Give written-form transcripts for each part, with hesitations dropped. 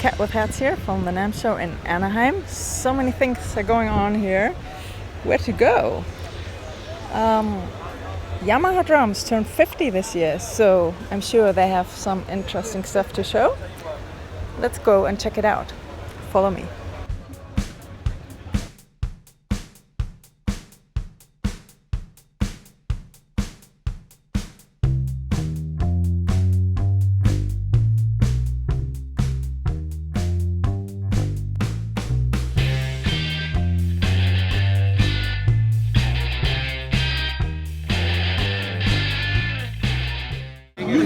Cat with Hats here from the NAMM show in Anaheim. So many things are going on here. Where to go? Yamaha Drums turned 50 this year, so I'm sure they have some interesting stuff to show. Let's go and check it out. Follow me.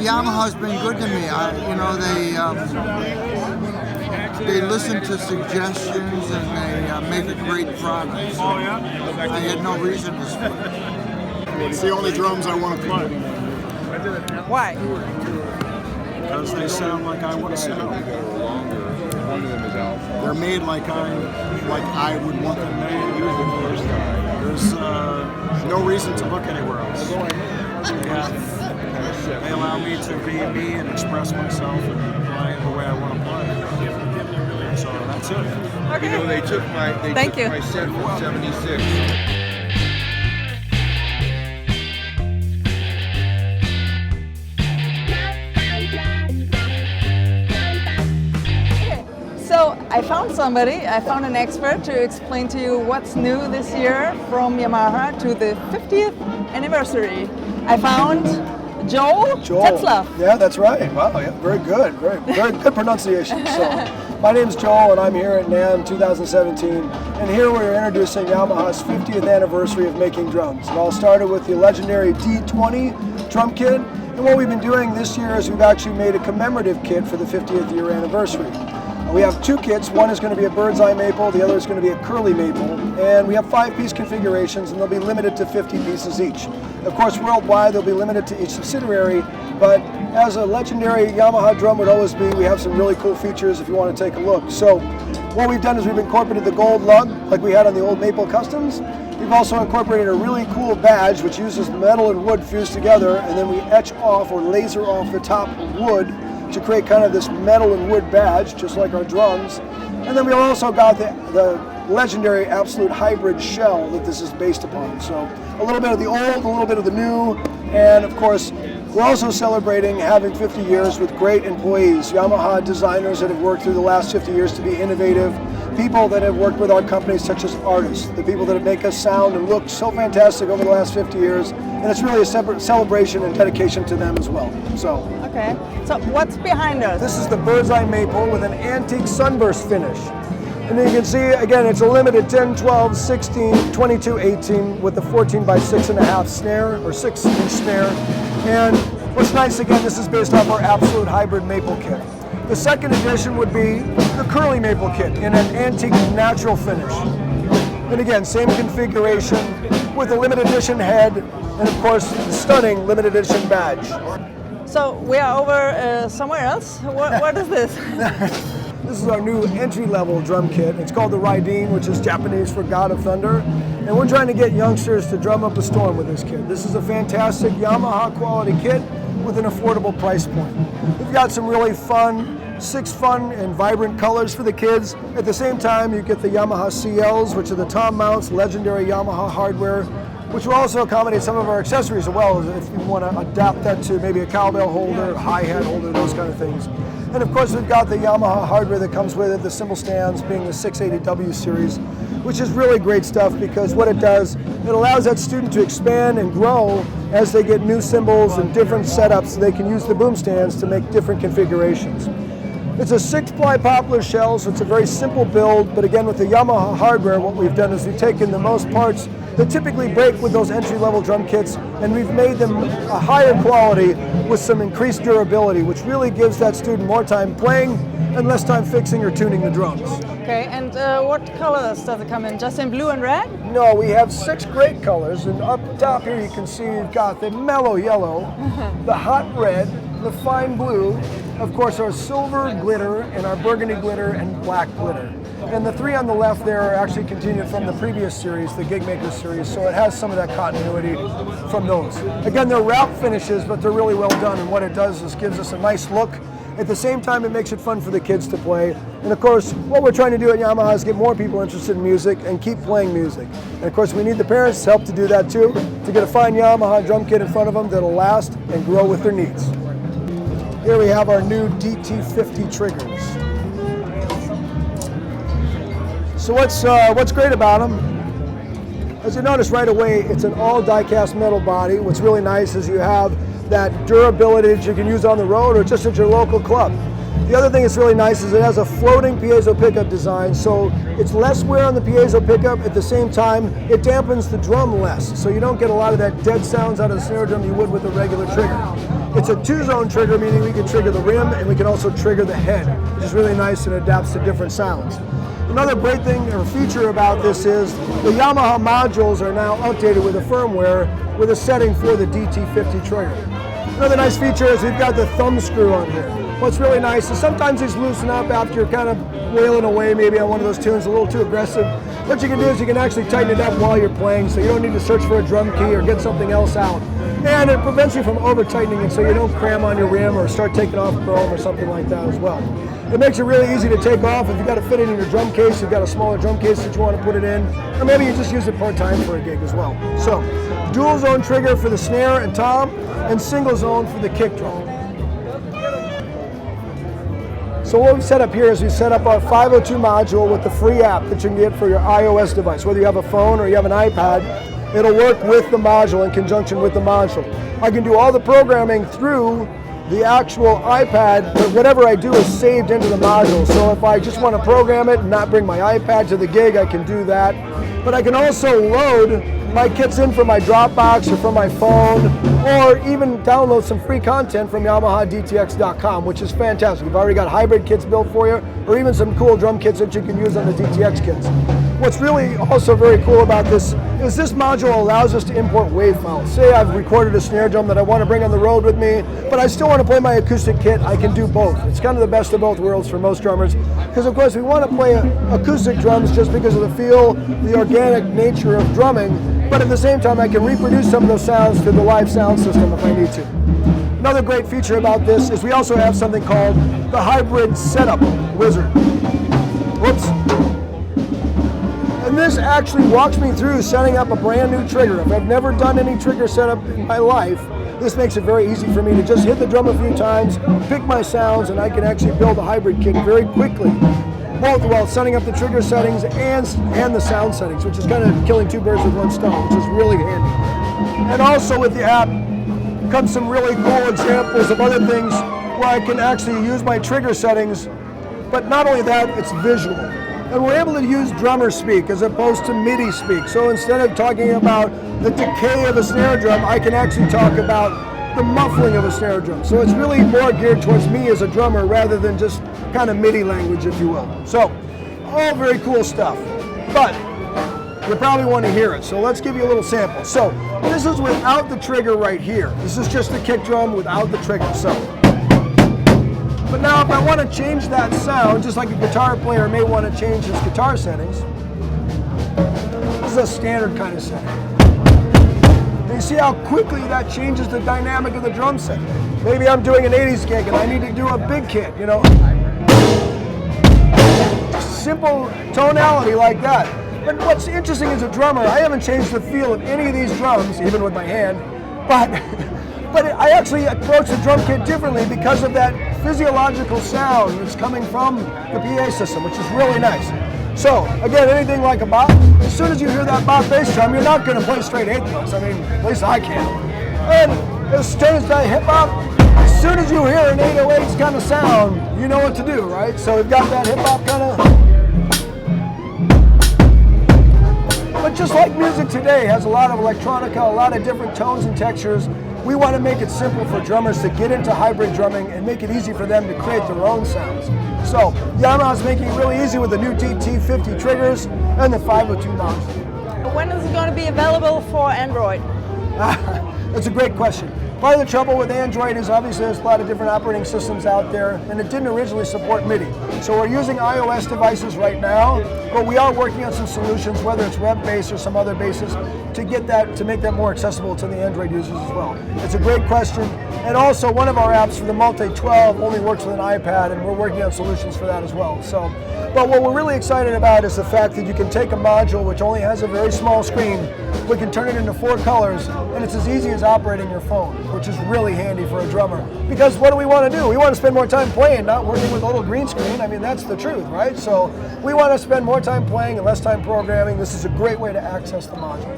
Yamaha's been good to me. They listen to suggestions and they make a great product. So I had no reason to switch. It's the only drums I want to play. Why? Because they sound like I want to sound. They're made like I would want them made. There's no reason to look anywhere else. They allow me to be me and express myself and play the way I want to play. So that's it. Okay. You know, they took my set from 76. So I found an expert to explain to you what's new this year from Yamaha to the 50th anniversary. I found Joel Tetzlaff. Yeah, that's right. Wow, yeah, very good. Very good pronunciation. So, my name's Joel and I'm here at NAMM 2017. And here we're introducing Yamaha's 50th anniversary of making drums. It all started with the legendary D20 drum kit. And what we've been doing this year is we've actually made a commemorative kit for the 50th year anniversary. We have two kits. One is going to be a bird's eye maple, the other is going to be a curly maple. And we have 5-piece configurations and they'll be limited to 50 pieces each. Of course, worldwide they'll be limited to each subsidiary, but as a legendary Yamaha drum would always be, we have some really cool features if you want to take a look. So what we've done is we've incorporated the gold lug like we had on the old Maple Customs. We've also incorporated a really cool badge which uses metal and wood fused together, and then we etch off or laser off the top wood to create kind of this metal and wood badge, just like our drums. And then we also got the legendary absolute hybrid shell that this is based upon. So a little bit of the old, a little bit of the new, and of course, we're also celebrating having 50 years with great employees, Yamaha designers that have worked through the last 50 years to be innovative, people that have worked with our companies such as artists, the people that have make us sound and look so fantastic over the last 50 years, and it's really a separate celebration and dedication to them as well. Okay, so what's behind us? This is the bird's eye maple with an antique sunburst finish. And then you can see, again, it's a limited 10, 12, 16, 22, 18 with the 14 by 6.5 snare, or 6-inch snare. And what's nice, again, this is based off our absolute hybrid maple kit. The second edition would be the curly maple kit in an antique natural finish. And again, same configuration with a limited edition head and of course the stunning limited edition badge. So we are over somewhere else. What is this? This is our new entry-level drum kit. It's called the Rydeen, which is Japanese for God of Thunder. And we're trying to get youngsters to drum up a storm with this kit. This is a fantastic Yamaha quality kit with an affordable price point. We've got some really fun, 6 fun and vibrant colors for the kids. At the same time, you get the Yamaha CLs, which are the tom mounts, legendary Yamaha hardware, which will also accommodate some of our accessories as well, if you want to adapt that to maybe a cowbell holder, hi-hat holder, those kind of things. And of course, we've got the Yamaha hardware that comes with it, the cymbal stands being the 680W series, which is really great stuff because what it does, it allows that student to expand and grow as they get new cymbals and different setups so they can use the boom stands to make different configurations. It's a 6-ply poplar shell, so it's a very simple build, but again with the Yamaha hardware, what we've done is we've taken the most parts that typically break with those entry-level drum kits, and we've made them a higher quality with some increased durability, which really gives that student more time playing and less time fixing or tuning the drums. Okay, and what colors does it come in? Just in blue and red? No, we have 6 great colors, and up top here you can see you've got the mellow yellow, the hot red, the fine blue, of course our silver glitter and our burgundy glitter and black glitter. And the 3 on the left there are actually continued from the previous series, the Gig Maker series, so it has some of that continuity from those. Again, they're wrap finishes, but they're really well done, and what it does is gives us a nice look At the same time, it makes it fun for the kids to play. And of course, what we're trying to do at Yamaha is get more people interested in music and keep playing music. And of course, we need the parents' help to do that too, to get a fine Yamaha drum kit in front of them that'll last and grow with their needs. Here we have our new DT50 triggers. So what's great about them? As you notice right away, it's an all die-cast metal body. What's really nice is you have that durability that you can use on the road or just at your local club. The other thing that's really nice is it has a floating piezo pickup design, so it's less wear on the piezo pickup. At the same time, it dampens the drum less, so you don't get a lot of that dead sounds out of the snare drum you would with a regular trigger. It's a 2-zone trigger, meaning we can trigger the rim and we can also trigger the head, which is really nice and adapts to different sounds. Another great thing or feature about this is the Yamaha modules are now updated with a firmware with a setting for the DT50 trigger. Another nice feature is we've got the thumb screw on here. What's really nice is sometimes these loosen up after you're kind of wailing away maybe on one of those tunes a little too aggressive. What you can do is you can actually tighten it up while you're playing, so you don't need to search for a drum key or get something else out. And it prevents you from over-tightening it so you don't cram on your rim or start taking off chrome or something like that as well. It makes it really easy to take off. If you've got to fit it in your drum case, you've got a smaller drum case that you want to put it in, or maybe you just use it part-time for a gig as well. So, dual zone trigger for the snare and tom, and single zone for the kick drum. So what we've set up here is we've set up our 502 module with the free app that you can get for your iOS device. Whether you have a phone or you have an iPad, it'll work with the module in conjunction with the module. I can do all the programming through the actual iPad, but whatever I do is saved into the module. So if I just want to program it and not bring my iPad to the gig, I can do that. But I can also load my kits in from my Dropbox or from my phone, or even download some free content from YamahaDTX.com, which is fantastic. We've already got hybrid kits built for you, or even some cool drum kits that you can use on the DTX kits. What's really also very cool about this is this module allows us to import wave files. Say I've recorded a snare drum that I want to bring on the road with me, but I still want to play my acoustic kit. I can do both. It's kind of the best of both worlds for most drummers, because of course we want to play acoustic drums just because of the feel, the organic nature of drumming, but at the same time I can reproduce some of those sounds through the live sound system if I need to. Another great feature about this is we also have something called the hybrid setup wizard. Whoops. And this actually walks me through setting up a brand new trigger. If I've never done any trigger setup in my life, this makes it very easy for me to just hit the drum a few times, pick my sounds, and I can actually build a hybrid kit very quickly, both while setting up the trigger settings and the sound settings, which is kind of killing two birds with one stone, which is really handy. And also with the app comes some really cool examples of other things where I can actually use my trigger settings, but not only that, it's visual. And we're able to use drummer speak as opposed to MIDI speak. So instead of talking about the decay of a snare drum, I can actually talk about the muffling of a snare drum. So it's really more geared towards me as a drummer rather than just kind of MIDI language, if you will. So, all very cool stuff. But you probably want to hear it, so let's give you a little sample. So, this is without the trigger right here. This is just the kick drum without the trigger. So, but now if I want to change that sound, just like a guitar player may want to change his guitar settings, this is a standard kind of setting. And you see how quickly that changes the dynamic of the drum set. Maybe I'm doing an 80s gig and I need to do a big kit, you know. Simple tonality like that. But what's interesting as a drummer, I haven't changed the feel of any of these drums, even with my hand, but I actually approach the drum kit differently because of that physiological sound that's coming from the PA system, which is really nice. So, again, anything like a bop, as soon as you hear that bop bass drum, you're not going to play straight 8 notes. I mean, at least I can. And as soon as that hip hop, as soon as you hear an 808s kind of sound, you know what to do, right? So we've got that hip hop kind of. But just like music today has a lot of electronica, a lot of different tones and textures, we want to make it simple for drummers to get into hybrid drumming and make it easy for them to create their own sounds. So Yamaha's making it really easy with the new DT50 triggers and the 502 module. When is it going to be available for Android? That's a great question. Part of the trouble with Android is obviously there's a lot of different operating systems out there, and it didn't originally support MIDI. So we're using iOS devices right now, but we are working on some solutions, whether it's web-based or some other bases, to get that, to make that more accessible to the Android users as well? It's a great question. And also one of our apps for the Multi-12 only works with an iPad, and we're working on solutions for that as well. So, but what we're really excited about is the fact that you can take a module which only has a very small screen, we can turn it into 4 colors, and it's as easy as operating your phone, which is really handy for a drummer. Because what do we want to do? We want to spend more time playing, not working with a little green screen. I mean, that's the truth, right? So we want to spend more time playing and less time programming. This is a great way to access the module.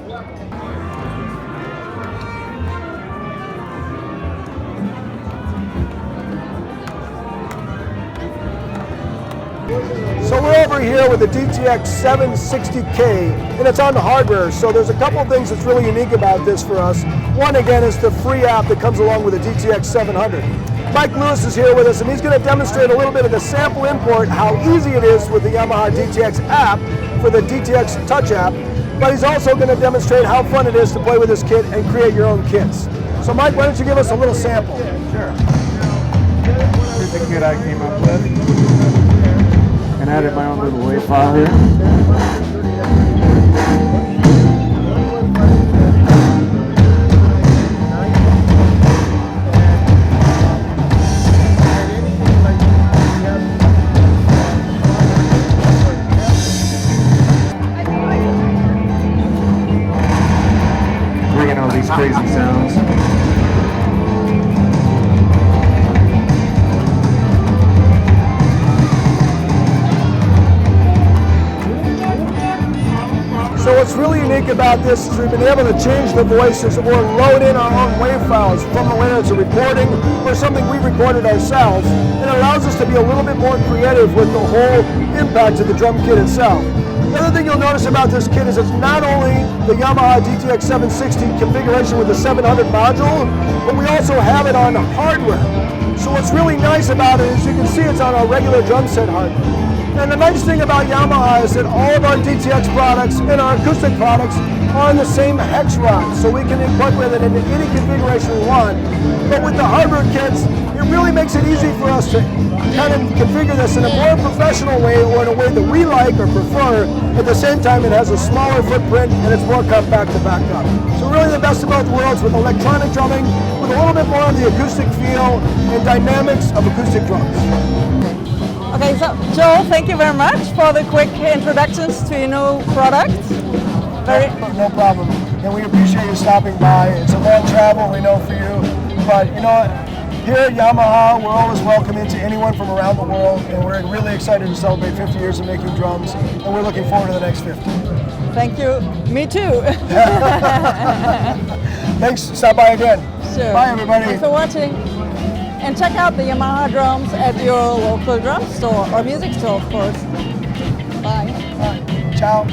So we're over here with the DTX760K, and it's on the hardware. So there's a couple of things that's really unique about this for us. One, again, is the free app that comes along with the DTX700. Mike Lewis is here with us, and he's going to demonstrate a little bit of the sample import, how easy it is with the Yamaha DTX app for the DTX Touch App. But he's also going to demonstrate how fun it is to play with this kit and create your own kits. So Mike, why don't you give us a little sample? Sure. Here's the kit I came up with. And added my own little wave file here. Bringing all these crazy sounds. So what's really unique about this is we've been able to change the voices or load in our own wave files from whether it's a recording or something we recorded ourselves. It allows us to be a little bit more creative with the whole impact of the drum kit itself. The other thing you'll notice about this kit is it's not only the Yamaha DTX760 configuration with the 700 module, but we also have it on hardware. So what's really nice about it is you can see it's on our regular drum set hardware. And the nice thing about Yamaha is that all of our DTX products and our acoustic products are on the same hex rod, so we can incorporate it into any configuration we want. But with the hardware kits, it really makes it easy for us to kind of configure this in a more professional way or in a way that we like or prefer. At the same time, it has a smaller footprint and it's more compact to back up. So really the best of both worlds with electronic drumming, with a little bit more of the acoustic feel and dynamics of acoustic drums. Okay, so Joel, thank you very much for the quick introductions to your new product. No problem. And we appreciate you stopping by. It's a long travel, we know, for you. But you know what? Here at Yamaha, we're always welcoming to anyone from around the world, and we're really excited to celebrate 50 years of making drums, and we're looking forward to the next 50. Thank you. Me too. Thanks. Stop by again. Sure. Bye, everybody. Thanks for watching. And check out the Yamaha drums at your local drum store or music store, of course. Bye. Ciao.